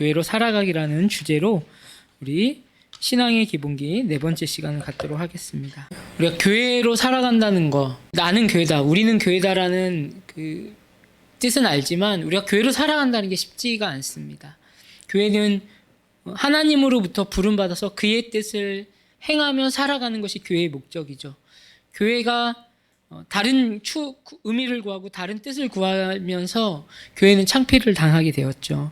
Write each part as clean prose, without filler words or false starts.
교회로 살아가기라는 주제로 우리 신앙의 기본기 4번째 시간을 갖도록 하겠습니다. 우리가 교회로 살아간다는 거, 나는 교회다, 우리는 교회다라는 그 뜻은 알지만 우리가 교회로 살아간다는 게 쉽지가 않습니다. 교회는 하나님으로부터 부름받아서 그의 뜻을 행하며 살아가는 것이 교회의 목적이죠. 교회가 다른 의미를 구하고 다른 뜻을 구하면서 교회는 창피를 당하게 되었죠.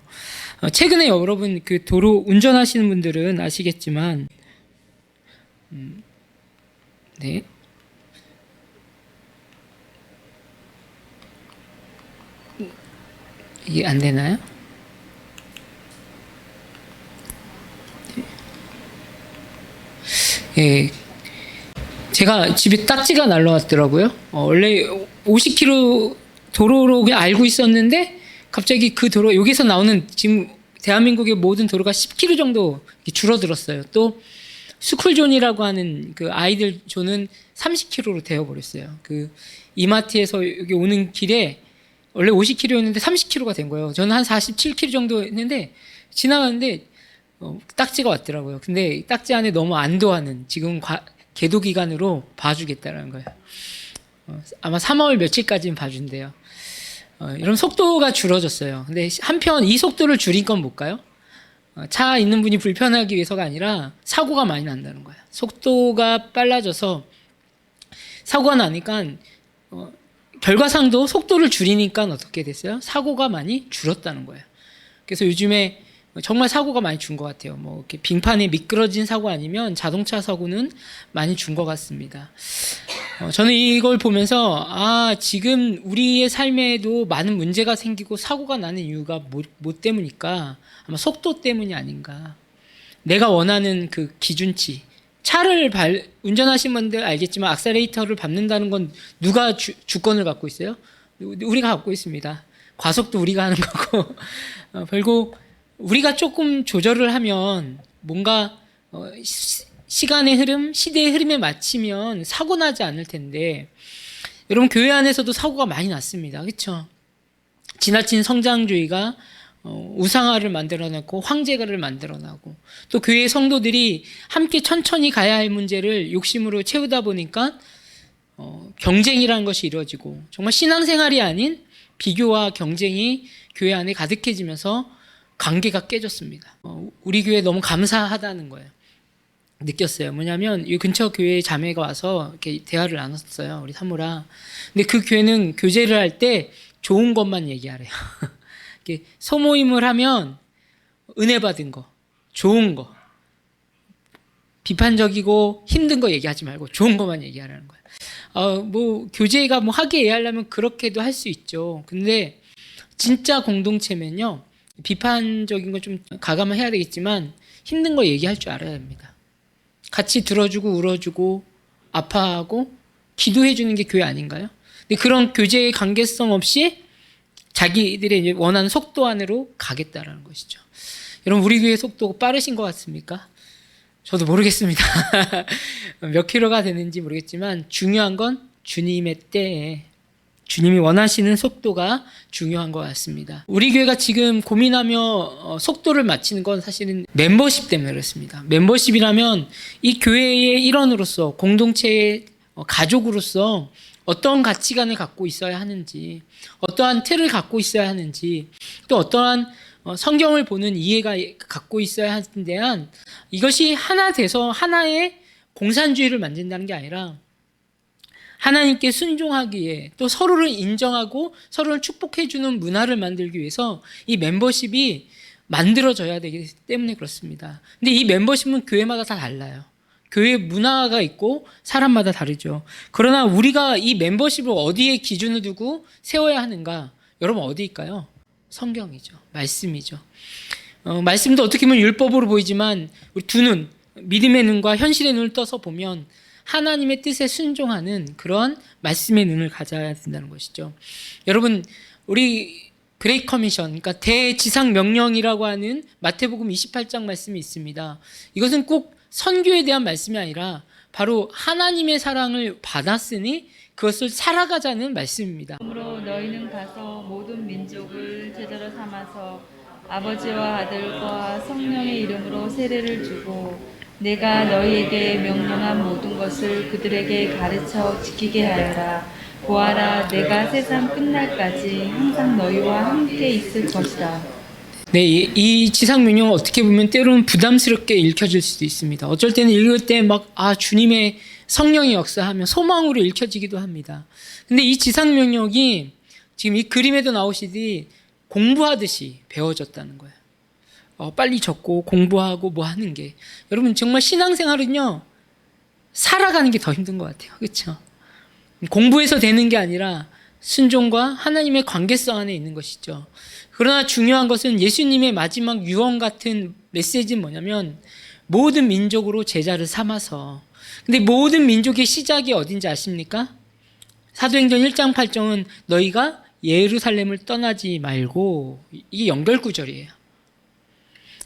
최근에 여러분 그 도로 운전하시는 분들은 아시겠지만, 네. 이게 안 되나요? 예. 제가 집에 딱지가 날라왔더라고요. 원래 50km 도로로 그냥 알고 있었는데 갑자기 그 도로, 여기서 나오는 지금 대한민국의 모든 도로가 10km 정도 줄어들었어요. 또 스쿨존이라고 하는 그 아이들 존은 30km로 되어버렸어요. 그 이마트에서 여기 오는 길에 원래 50km였는데 30km가 된 거예요. 저는 한 47km 정도 했는데 지나가는데 딱지가 왔더라고요. 근데 딱지 안에 너무 안도하는, 지금 계도 기간으로 봐주겠다는 거예요. 아마 3월 며칠까지는 봐준대요. 이런 속도가 줄어졌어요. 근데 한편 이 속도를 줄인 건 뭘까요? 차 있는 분이 불편하기 위해서가 아니라 사고가 많이 난다는 거예요. 속도가 빨라져서 사고가 나니까 결과상도 속도를 줄이니까 어떻게 됐어요? 사고가 많이 줄었다는 거예요. 그래서 요즘에 정말 사고가 많이 준 것 같아요. 뭐 이렇게 빙판에 미끄러진 사고 아니면 자동차 사고는 많이 준 것 같습니다. 저는 이걸 보면서 지금 우리의 삶에도 많은 문제가 생기고 사고가 나는 이유가 뭐 때문일까? 아마 속도 때문이 아닌가. 내가 원하는 그 기준치. 차를 운전하신 분들 알겠지만 악셀레이터를 밟는다는 건 누가 주권을 갖고 있어요? 우리가 갖고 있습니다. 과속도 우리가 하는 거고. 결국 우리가 조금 조절을 하면 뭔가 시간의 흐름, 시대의 흐름에 맞추면 사고 나지 않을 텐데, 여러분 교회 안에서도 사고가 많이 났습니다. 그렇죠? 지나친 성장주의가 우상화를 만들어내고 황제가를 만들어내고, 또 교회 성도들이 함께 천천히 가야 할 문제를 욕심으로 채우다 보니까 경쟁이라는 것이 이루어지고, 정말 신앙생활이 아닌 비교와 경쟁이 교회 안에 가득해지면서 관계가 깨졌습니다. 우리 교회 너무 감사하다는 거예요. 느꼈어요. 뭐냐면 이 근처 교회에 자매가 와서 이렇게 대화를 나눴어요. 우리 사모랑. 근데 그 교회는 교제를 할 때 좋은 것만 얘기하래요. 이렇게 소모임을 하면 은혜 받은 거, 좋은 거, 비판적이고 힘든 거 얘기하지 말고 좋은 것만 얘기하라는 거예요. 뭐 교제가 뭐 화기애애하려면 그렇게도 할 수 있죠. 근데 진짜 공동체면요, 비판적인 걸 좀 가감을 해야 되겠지만 힘든 거 얘기할 줄 알아야 합니다. 같이 들어주고 울어주고 아파하고 기도해 주는 게 교회 아닌가요? 근데 그런 교제의 관계성 없이 자기들의 이제 원하는 속도 안으로 가겠다라는 것이죠. 여러분 우리 교회 속도가 빠르신 것 같습니까? 저도 모르겠습니다. 몇 킬로가 되는지 모르겠지만 중요한 건 주님의 때에 주님이 원하시는 속도가 중요한 것 같습니다. 우리 교회가 지금 고민하며 속도를 맞추는 건 사실은 멤버십 때문에 그렇습니다. 멤버십이라면 이 교회의 일원으로서, 공동체의 가족으로서 어떤 가치관을 갖고 있어야 하는지, 어떠한 틀을 갖고 있어야 하는지, 또 어떠한 성경을 보는 이해가 갖고 있어야 하는 데한, 이것이 하나 돼서 하나의 공산주의를 만든다는 게 아니라 하나님께 순종하기 위해, 또 서로를 인정하고 서로를 축복해주는 문화를 만들기 위해서 이 멤버십이 만들어져야 되기 때문에 그렇습니다. 근데 이 멤버십은 교회마다 다 달라요. 교회 문화가 있고 사람마다 다르죠. 그러나 우리가 이 멤버십을 어디에 기준을 두고 세워야 하는가? 여러분 어디일까요? 성경이죠. 말씀이죠. 말씀도 어떻게 보면 율법으로 보이지만 우리 두 눈, 믿음의 눈과 현실의 눈을 떠서 보면 하나님의 뜻에 순종하는 그런 말씀의 눈을 가져야 된다는 것이죠. 여러분 우리 그레이트 커미션, 그러니까 대지상 명령이라고 하는 마태복음 28장 말씀이 있습니다. 이것은 꼭 선교에 대한 말씀이 아니라 바로 하나님의 사랑을 받았으니 그것을 살아가자는 말씀입니다. 그러므로 너희는 가서 모든 민족을 제자로 삼아서 아버지와 아들과 성령의 이름으로 세례를 주고 내가 너희에게 명령한 모든 것을 그들에게 가르쳐 지키게 하여라. 보아라, 내가 세상 끝날까지 항상 너희와 함께 있을 것이다. 네, 이 지상명령은 어떻게 보면 때로는 부담스럽게 읽혀질 수도 있습니다. 어쩔 때는 읽을 때 막 주님의 성령이 역사하며 소망으로 읽혀지기도 합니다. 근데 이 지상명령이 지금 이 그림에도 나오시듯이 공부하듯이 배워졌다는 거예요. 빨리 적고 공부하고 뭐 하는 게. 여러분 정말 신앙생활은요, 살아가는 게 더 힘든 것 같아요. 그렇죠? 공부해서 되는 게 아니라 순종과 하나님의 관계성 안에 있는 것이죠. 그러나 중요한 것은 예수님의 마지막 유언 같은 메시지는 뭐냐면 모든 민족으로 제자를 삼아서. 근데 모든 민족의 시작이 어딘지 아십니까? 사도행전 1장 8절은 너희가 예루살렘을 떠나지 말고, 이게 연결 구절이에요.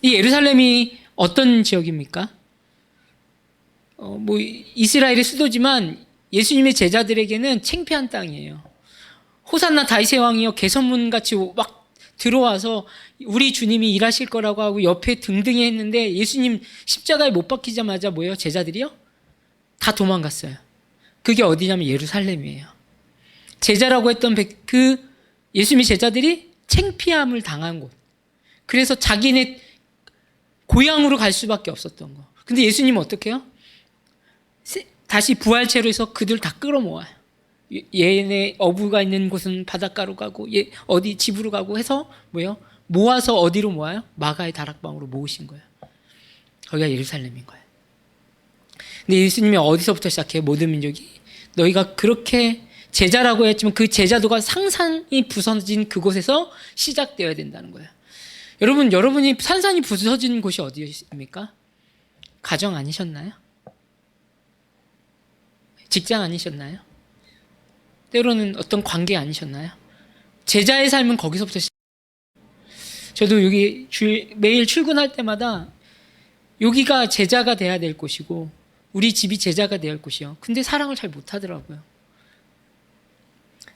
이 예루살렘이 어떤 지역입니까? 이스라엘의 수도지만 예수님의 제자들에게는 창피한 땅이에요. 호산나 다윗의 왕이여 개선문같이 막 들어와서 우리 주님이 일하실 거라고 하고 옆에 등등히 했는데 예수님 십자가에 못 박히자마자 뭐예요? 제자들이요? 다 도망갔어요. 그게 어디냐면 예루살렘이에요. 제자라고 했던 그 예수님의 제자들이 창피함을 당한 곳. 그래서 자기네 고향으로 갈 수밖에 없었던 거. 근데 예수님은 어떻게 해요? 다시 부활체로 해서 그들 다 끌어모아요. 얘네 어부가 있는 곳은 바닷가로 가고 어디 집으로 가고 해서 뭐예요? 모아서 어디로 모아요? 마가의 다락방으로 모으신 거예요. 거기가 예루살렘인 거예요. 근데 예수님이 어디서부터 시작해요? 모든 민족이 너희가 그렇게 제자라고 했지만 그 제자도가 상상이 부서진 그곳에서 시작되어야 된다는 거예요. 여러분이 산산이 부서진 곳이 어디입니까? 가정 아니셨나요? 직장 아니셨나요? 때로는 어떤 관계 아니셨나요? 제자의 삶은 거기서부터 저도 여기 매일 출근할 때마다 여기가 제자가 돼야 될 곳이고 우리 집이 제자가 돼야 할 곳이요. 근데 사랑을 잘 못하더라고요.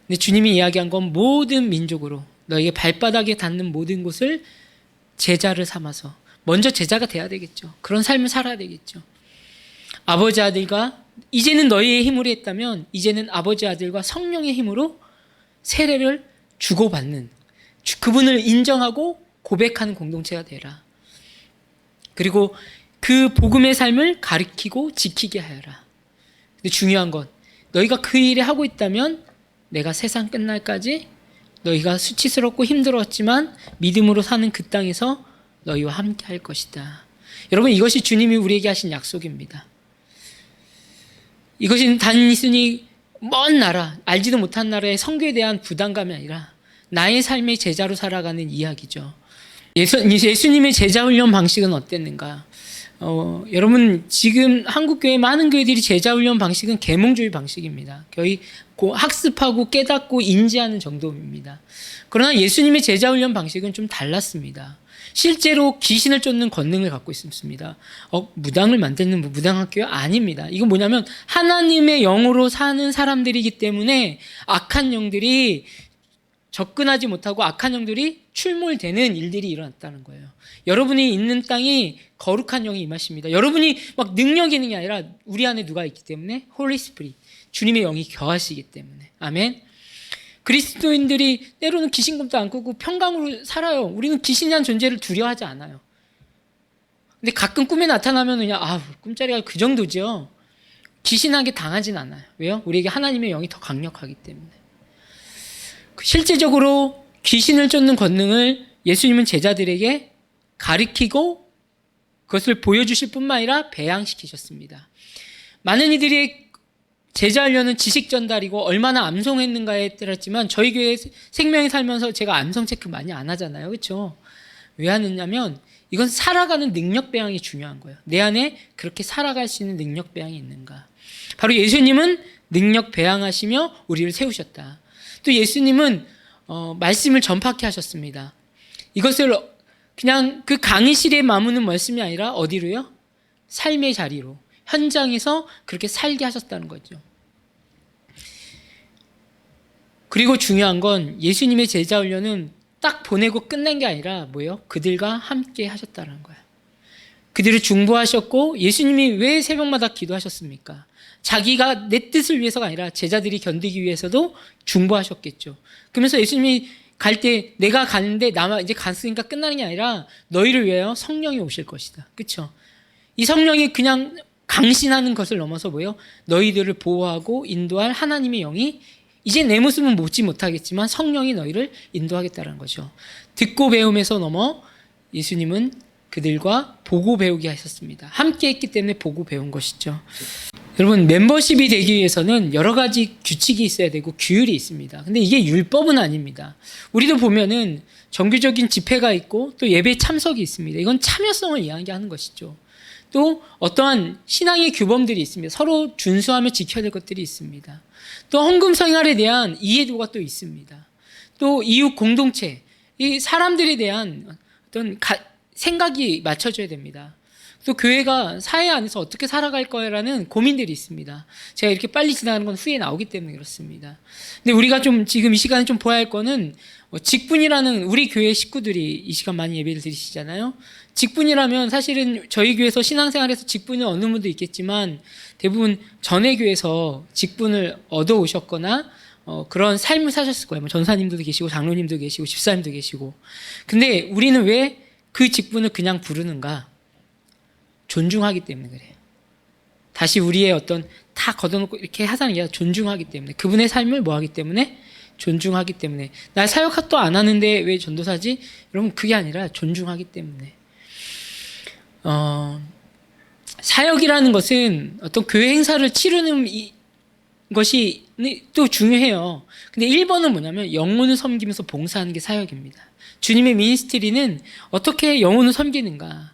근데 주님이 이야기한 건 모든 민족으로 너에게 발바닥에 닿는 모든 곳을 제자를 삼아서 먼저 제자가 돼야 되겠죠. 그런 삶을 살아야 되겠죠. 아버지 아들과 이제는 너희의 힘으로 했다면 이제는 아버지 아들과 성령의 힘으로 세례를 주고받는, 그분을 인정하고 고백하는 공동체가 되라. 그리고 그 복음의 삶을 가르치고 지키게 하여라. 근데 중요한 건 너희가 그 일을 하고 있다면 내가 세상 끝날까지 너희가 수치스럽고 힘들었지만 믿음으로 사는 그 땅에서 너희와 함께 할 것이다. 여러분, 이것이 주님이 우리에게 하신 약속입니다. 이것이 단순히 먼 나라, 알지도 못한 나라의 선교에 대한 부담감이 아니라 나의 삶의 제자로 살아가는 이야기죠. 예수님의 제자 훈련 방식은 어땠는가? 여러분, 지금 한국교회 많은 교회들이 제자 훈련 방식은 계몽주의 방식입니다. 거의 학습하고 깨닫고 인지하는 정도입니다. 그러나 예수님의 제자 훈련 방식은 좀 달랐습니다. 실제로 귀신을 쫓는 권능을 갖고 있습니다. 무당을 만드는 무당학교요? 아닙니다. 이건 뭐냐면 하나님의 영으로 사는 사람들이기 때문에 악한 영들이 접근하지 못하고 악한 영들이 출몰되는 일들이 일어났다는 거예요. 여러분이 있는 땅이 거룩한 영이 임하십니다. 여러분이 막 능력이 있는 게 아니라 우리 안에 누가 있기 때문에 홀리 스피릿, 주님의 영이 거하시기 때문에. 아멘. 그리스도인들이 때로는 귀신꿈도 안 꾸고 평강으로 살아요. 우리는 귀신이란 존재를 두려워하지 않아요. 근데 가끔 꿈에 나타나면 그냥 꿈자리가 그 정도죠. 귀신에게 당하진 않아요. 왜요? 우리에게 하나님의 영이 더 강력하기 때문에. 실제적으로 귀신을 쫓는 권능을 예수님은 제자들에게 가르치고 그것을 보여주실 뿐만 아니라 배양시키셨습니다. 많은 이들이 제자하려는 지식 전달이고 얼마나 암송했는가에 따랐지만 저희 교회 생명이 살면서 제가 암송 체크 많이 안 하잖아요. 그렇죠? 왜 하느냐면 이건 살아가는 능력 배양이 중요한 거예요. 내 안에 그렇게 살아갈 수 있는 능력 배양이 있는가. 바로 예수님은 능력 배양하시며 우리를 세우셨다. 또 예수님은 말씀을 전파케 하셨습니다. 이것을 그냥 그 강의실에 머무는 말씀이 아니라 어디로요? 삶의 자리로, 현장에서 그렇게 살게 하셨다는 거죠. 그리고 중요한 건 예수님의 제자 훈련은 딱 보내고 끝난 게 아니라 뭐예요? 그들과 함께 하셨다는 거예요. 그들을 중보하셨고 예수님이 왜 새벽마다 기도하셨습니까? 자기가 내 뜻을 위해서가 아니라 제자들이 견디기 위해서도 중보하셨겠죠. 그러면서 예수님이 갈 때 내가 가는데 나만 이제 갔으니까 끝나는 게 아니라 너희를 위하여 성령이 오실 것이다. 그렇죠? 이 성령이 그냥 강신하는 것을 넘어서 뭐예요? 너희들을 보호하고 인도할 하나님의 영이 이제 내 모습은 보지 못하겠지만 성령이 너희를 인도하겠다는 거죠. 듣고 배움에서 넘어 예수님은 그들과 보고 배우게 하셨습니다. 함께 했기 때문에 보고 배운 것이죠. 여러분, 멤버십이 되기 위해서는 여러 가지 규칙이 있어야 되고 규율이 있습니다. 근데 이게 율법은 아닙니다. 우리도 보면은 정규적인 집회가 있고 또 예배 참석이 있습니다. 이건 참여성을 이야기하는 것이죠. 또 어떠한 신앙의 규범들이 있습니다. 서로 준수하며 지켜야 될 것들이 있습니다. 또 헌금 생활에 대한 이해도가 또 있습니다. 또 이웃 공동체, 이 사람들에 대한 어떤 생각이 맞춰져야 됩니다. 또 교회가 사회 안에서 어떻게 살아갈 거라는 고민들이 있습니다. 제가 이렇게 빨리 지나가는 건 후에 나오기 때문에 그렇습니다. 근데 우리가 좀 지금 이 시간에 좀 보아야 할 거는 직분이라는 우리 교회 식구들이 이 시간 많이 예배를 드리시잖아요. 직분이라면 사실은 저희 교회에서 신앙생활에서 직분은 어느 분도 있겠지만 대부분 전에 교회에서 직분을 얻어오셨거나 그런 삶을 사셨을 거예요. 뭐 전사님도 계시고 장로님도 계시고 집사님도 계시고. 근데 우리는 왜 그 직분을 그냥 부르는가? 존중하기 때문에 그래요. 다시 우리의 어떤 다 걷어놓고 이렇게 하자는 게 아니라 존중하기 때문에, 그분의 삶을 뭐 하기 때문에? 존중하기 때문에. 나 사역도 안 하는데 왜 전도사지? 여러분, 그게 아니라 존중하기 때문에. 사역이라는 것은 어떤 교회 행사를 치르는 것이 또 중요해요. 근데 1번은 뭐냐면 영혼을 섬기면서 봉사하는 게 사역입니다. 주님의 미니스트리는 어떻게 영혼을 섬기는가.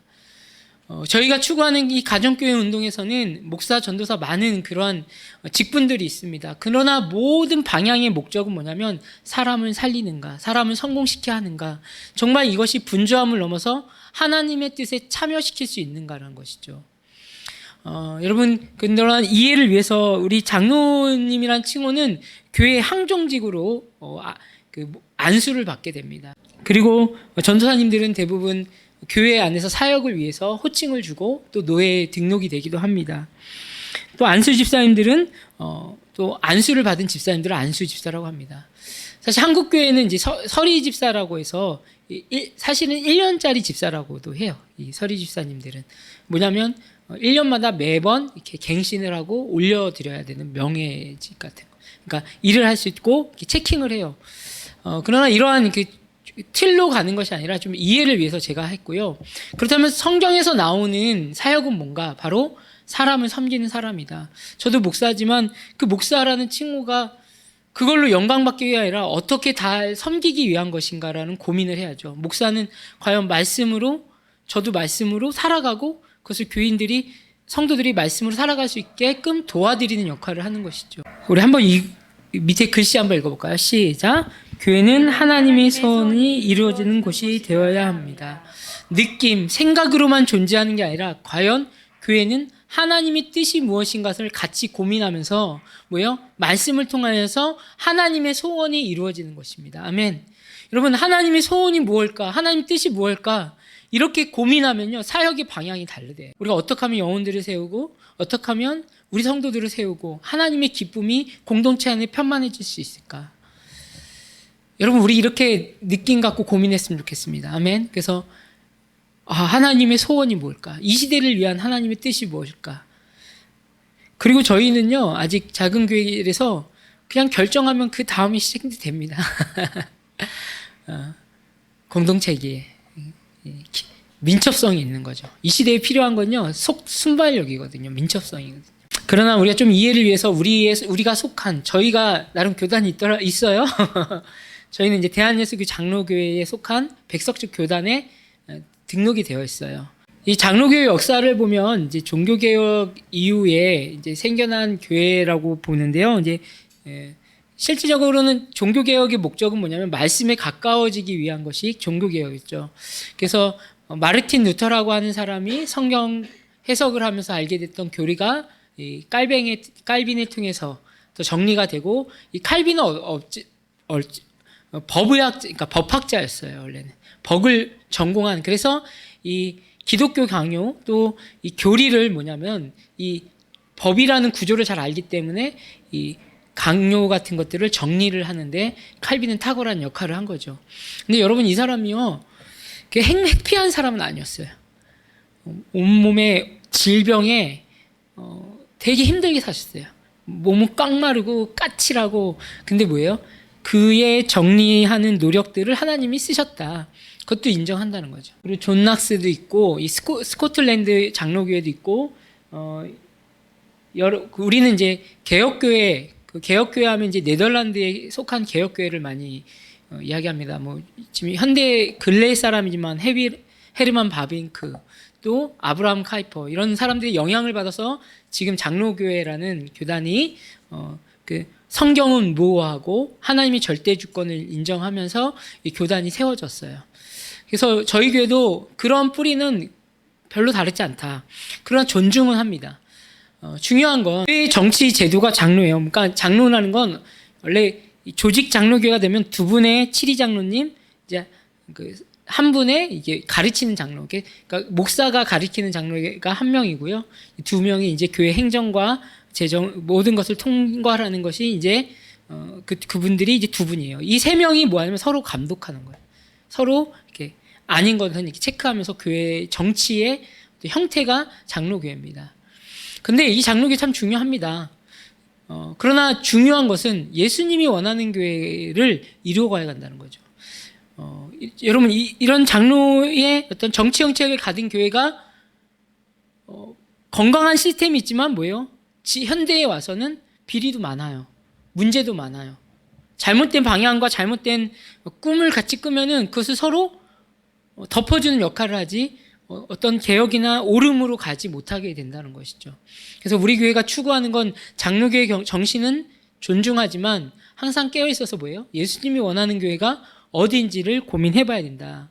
저희가 추구하는 이 가정교회 운동에서는 목사, 전도사 많은 그러한 직분들이 있습니다. 그러나 모든 방향의 목적은 뭐냐면 사람을 살리는가, 사람을 성공시켜야 하는가, 정말 이것이 분주함을 넘어서 하나님의 뜻에 참여시킬 수 있는가라는 것이죠. 여러분, 그러한 이해를 위해서 우리 장로님이란 칭호는 교회 항정직으로 안수를 받게 됩니다. 그리고 전도사님들은 대부분 교회 안에서 사역을 위해서 호칭을 주고 또 노예에 등록이 되기도 합니다. 또 안수 집사님들은 또 안수를 받은 집사님들을 안수 집사라고 합니다. 사실 한국 교회는 이제 서리 집사라고 해서 사실은 1년짜리 집사라고도 해요. 이 서리 집사님들은 뭐냐면 1년마다 매번 이렇게 갱신을 하고 올려드려야 되는 명예직 같은 거. 그러니까 일을 할 수 있고 체킹을 해요. 그러나 이러한 틀로 가는 것이 아니라 좀 이해를 위해서 제가 했고요. 그렇다면 성경에서 나오는 사역은 뭔가? 바로 사람을 섬기는 사람이다. 저도 목사지만 그 목사라는 칭호가 그걸로 영광받기 위해 아니라 어떻게 다 섬기기 위한 것인가라는 고민을 해야죠. 목사는 과연 말씀으로, 저도 말씀으로 살아가고 그것을 교인들이, 성도들이 말씀으로 살아갈 수 있게끔 도와드리는 역할을 하는 것이죠. 우리 한번 이 밑에 글씨 한번 읽어볼까요? 시작. 교회는 하나님의 소원이 이루어지는 곳이 되어야 합니다. 느낌, 생각으로만 존재하는 게 아니라 과연 교회는 하나님의 뜻이 무엇인가를 같이 고민하면서 뭐예요? 말씀을 통하여서 하나님의 소원이 이루어지는 것입니다. 아멘. 여러분, 하나님의 소원이 무엇일까? 하나님의 뜻이 무엇일까? 이렇게 고민하면요, 사역의 방향이 다르대요. 우리가 어떻게 하면 영혼들을 세우고 어떻게 하면 우리 성도들을 세우고 하나님의 기쁨이 공동체 안에 편만해질 수 있을까? 여러분, 우리 이렇게 느낌 갖고 고민했으면 좋겠습니다. 아멘. 그래서 하나님의 소원이 뭘까? 이 시대를 위한 하나님의 뜻이 무엇일까? 그리고 저희는요, 아직 작은 교회라서 그냥 결정하면 그 다음이 시작이 됩니다. 공동체기에 민첩성이 있는 거죠. 이 시대에 필요한 건요, 순발력이거든요. 민첩성이거든요. 그러나 우리가 좀 이해를 위해서 우리가 속한, 저희가 나름 교단이 있어요. 저희는 이제 대한예수교 장로교회에 속한 백석주 교단에 등록이 되어 있어요. 이 장로교회 역사를 보면 이제 종교개혁 이후에 이제 생겨난 교회라고 보는데요. 이제 실질적으로는 종교개혁의 목적은 뭐냐면 말씀에 가까워지기 위한 것이 종교개혁이죠. 그래서 마르틴 루터라고 하는 사람이 성경 해석을 하면서 알게 됐던 교리가 이 칼빈을 통해서 또 정리가 되고, 이 칼빈은 법의학, 그러니까 법학자였어요. 원래는 법을 전공한. 그래서 이 기독교 강요 또 이 교리를 뭐냐면 이 법이라는 구조를 잘 알기 때문에 이 강요 같은 것들을 정리를 하는데 칼빈은 탁월한 역할을 한 거죠. 근데 여러분 이 사람이요, 행피한 사람은 아니었어요. 온몸에 질병에 되게 힘들게 사셨어요. 몸은 꽉 마르고 까칠하고. 근데 뭐예요? 그의 정리하는 노력들을 하나님이 쓰셨다. 그것도 인정한다는 거죠. 그리고 존 낙스도 있고 이 스코틀랜드 장로교회도 있고 우리는 이제 개혁교회, 그 개혁교회 하면 이제 네덜란드에 속한 개혁교회를 많이 이야기합니다. 뭐 지금 현대 근래 사람이지만 헤르만 바빙크 또 아브라함 카이퍼 이런 사람들이 영향을 받아서 지금 장로교회라는 교단이 그 성경은 모호하고 하나님이 절대 주권을 인정하면서 이 교단이 세워졌어요. 그래서 저희 교회도 그런 뿌리는 별로 다르지 않다. 그러나 존중은 합니다. 중요한 건 왜 정치 제도가 장로예요. 그러니까 장로라는 건 원래 조직 장로교회가 되면 두 분의 치리 장로님, 이제 한 분의 이게 가르치는 장로, 그러니까 목사가 가르치는 장로가 한 명이고요. 두 명이 이제 교회 행정과 재정 모든 것을 통과하는 것이 이제 그분들이 이제 두 분이에요. 이 세 명이 뭐하냐면 서로 감독하는 거예요. 서로 이렇게 아닌 것은 이렇게 체크하면서 교회 정치의 형태가 장로교회입니다. 근데 이 장로교회 참 중요합니다. 그러나 중요한 것은 예수님이 원하는 교회를 이루어가야 한다는 거죠. 여러분 이런 장로의 어떤 정치 정책을 가진 교회가 건강한 시스템이 있지만 뭐예요? 현대에 와서는 비리도 많아요. 문제도 많아요. 잘못된 방향과 잘못된 꿈을 같이 꾸면은 그것을 서로 덮어주는 역할을 하지 어떤 개혁이나 옳음으로 가지 못하게 된다는 것이죠. 그래서 우리 교회가 추구하는 건 장로교회 정신은 존중하지만 항상 깨어있어서 뭐예요? 예수님이 원하는 교회가 어디인지를 고민해봐야 된다.